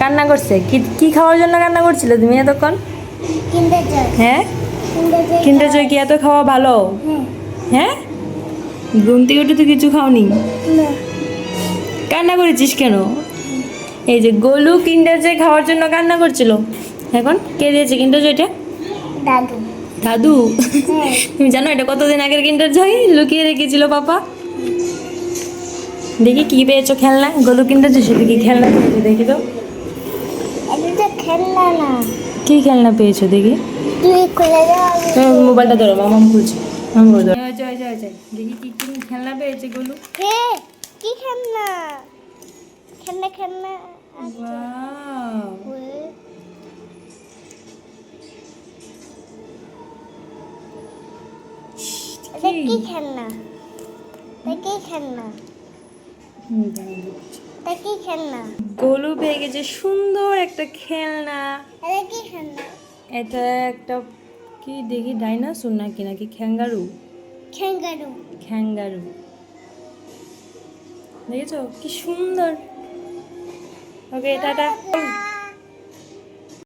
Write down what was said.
কান্না করছে কি কি খাওয়ার জন্য কান্না করছিলে তুমি এতক্ষণ? কিন্ডার জয়। হ্যাঁ, কিন্ডার জয়। কিন্ডার জয় কি এত খাওয়া ভালো? হ্যাঁ। হ্যাঁ, ঘুম থেকে উঠে তো কিছু খাওনি, না। কান্না করেছিস কেন? এই যে গোলু কিন্ডার জয় খাওয়ার জন্য কান্না করছিল, এখন কে দিয়েছে কিন্ডার জয়টা? দাদু। দাদু। হ্যাঁ। তুমি জানো এটা কতদিন আগের কিন্ডার জয় লুকিয়ে রেখেছিল পাপা? দেখি কি পেয়েছো খেলনা, গোলু কিন্ডার জয় সাথে কি খেলনা পেয়েছো দেখি তো। এটা তো খেলনা না। কি খেলনা পেয়েছো দেখি? তুই খুলে দাও। তুমি মোবাইলটা ধরো, মামাম খুলছে। মামাম ধরো। জয় জয় জয়, দেখি কি কি খেলনা পেয়েছে গোলু। হে, কি খেলনা? খেলনা খেলনা আছে। ওয়াও, ওই, এটা কি খেলনা? এটা কি খেলনা? এটা কি খেলনা? গোলু পেয়ে গেছে সুন্দর একটা খেলনা। এটা কি খেলনা? এটা একটা কি দেখি, ডাইনোসর নাকি নাকি খ্যাঙ্গারু? ক্যাঙ্গারু। খ্যাঙ্গারু, দেখেছো কি সুন্দর। ওকে টাটা।